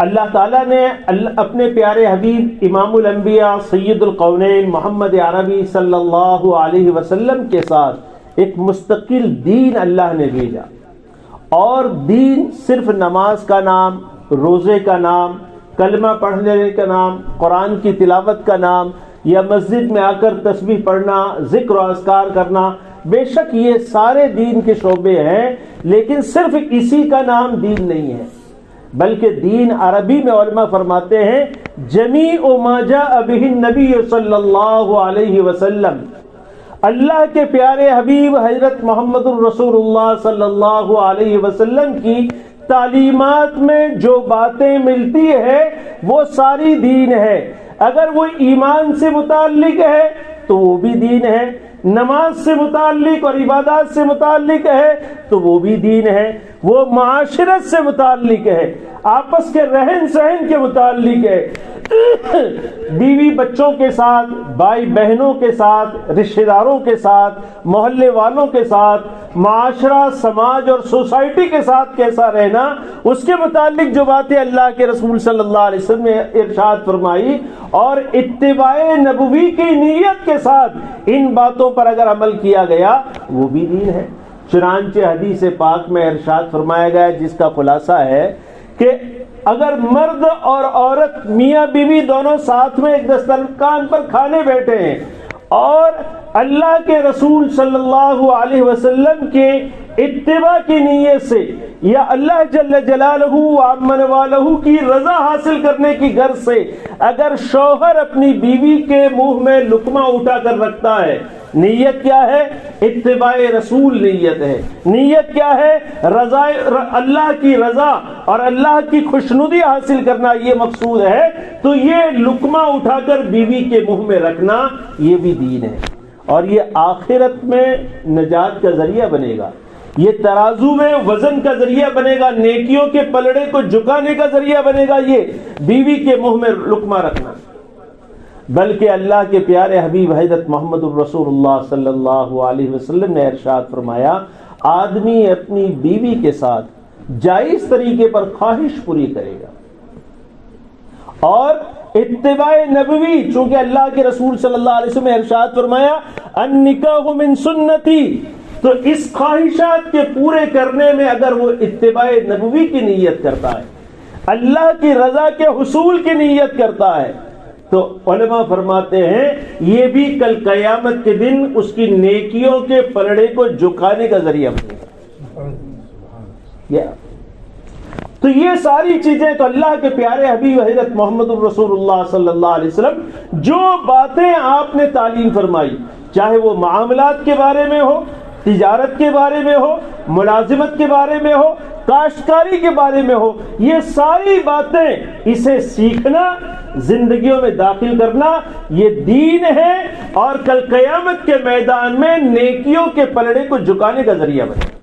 اللہ تعالیٰ نے اپنے پیارے حبیب امام الانبیاء سید القونین محمد عربی صلی اللہ علیہ وسلم کے ساتھ ایک مستقل دین اللہ نے بھیجا، اور دین صرف نماز کا نام، روزے کا نام، کلمہ پڑھنے کا نام، قرآن کی تلاوت کا نام، یا مسجد میں آ کر تسبیح پڑھنا، ذکر و اذکار کرنا، بے شک یہ سارے دین کے شعبے ہیں، لیکن صرف اسی کا نام دین نہیں ہے، بلکہ دین عربی میں علماء فرماتے ہیں جمیع ما جاء بہ النبی صلی اللہ علیہ وسلم، اللہ کے پیارے حبیب حضرت محمد الرسول اللہ صلی اللہ علیہ وسلم کی تعلیمات میں جو باتیں ملتی ہے وہ ساری دین ہے۔ اگر وہ ایمان سے متعلق ہے تو وہ بھی دین ہے، نماز سے متعلق اور عبادات سے متعلق ہے تو وہ بھی دین ہے، وہ معاشرت سے متعلق ہے، آپس کے رہن سہن کے متعلق ہے، بیوی بچوں کے ساتھ، بھائی بہنوں کے ساتھ، رشتہ داروں کے ساتھ، محلے والوں کے ساتھ، معاشرہ، سماج اور سوسائٹی کے ساتھ کیسا رہنا، اس کے متعلق جو باتیں اللہ کے رسول صلی اللہ علیہ وسلم نے ارشاد فرمائی، اور اتباع نبوی کی نیت کے ساتھ ان باتوں پر اگر عمل کیا گیا وہ بھی دین ہے۔ چنانچہ حدیث پاک میں ارشاد فرمایا گیا جس کا خلاصہ ہے کہ اگر مرد اور عورت میاں بیوی دونوں ساتھ میں ایک دسترخوان پر کھانے بیٹھے ہیں اور اللہ کے رسول صلی اللہ علیہ وسلم کے اتباع کی نیت سے یا اللہ جل جلالہ وعمن والہ کی رضا حاصل کرنے کی غرض سے اگر شوہر اپنی بیوی کے منہ میں لقمہ اٹھا کر رکھتا ہے، نیت کیا ہے؟ اتباع رسول نیت ہے۔ نیت کیا ہے؟ رضا، اللہ کی رضا اور اللہ کی خوشنودی حاصل کرنا یہ مقصود ہے، تو یہ لقمہ اٹھا کر بیوی کے منہ میں رکھنا یہ بھی دین ہے، اور یہ آخرت میں نجات کا ذریعہ بنے گا، یہ ترازو میں وزن کا ذریعہ بنے گا، نیکیوں کے پلڑے کو جھکانے کا ذریعہ بنے گا یہ بیوی کے منہ میں لقمہ رکھنا۔ بلکہ اللہ کے پیارے حبیب حضرت محمد الرسول اللہ صلی اللہ علیہ وسلم نے ارشاد فرمایا آدمی اپنی بیوی کے ساتھ جائز طریقے پر خواہش پوری کرے گا، اور اتباع نبوی، چونکہ اللہ کے رسول صلی اللہ علیہ وسلم نے ارشاد فرمایا النکاح من سنتی، تو اس خواہشات کے پورے کرنے میں اگر وہ اتباع نبوی کی نیت کرتا ہے، اللہ کی رضا کے حصول کی نیت کرتا ہے، تو علماء فرماتے ہیں یہ بھی کل قیامت کے دن اس کی نیکیوں کے پلڑے کو جھکانے کا ذریعہ بنے گا۔ تو یہ ساری چیزیں تو اللہ کے پیارے حبیب حضرت محمد الرسول اللہ صلی اللہ علیہ وسلم جو باتیں آپ نے تعلیم فرمائی، چاہے وہ معاملات کے بارے میں ہو، تجارت کے بارے میں ہو، ملازمت کے بارے میں ہو، کاشتکاری کے بارے میں ہو، یہ ساری باتیں اسے سیکھنا، زندگیوں میں داخل کرنا یہ دین ہے، اور کل قیامت کے میدان میں نیکیوں کے پلڑے کو جھکانے کا ذریعہ بنے۔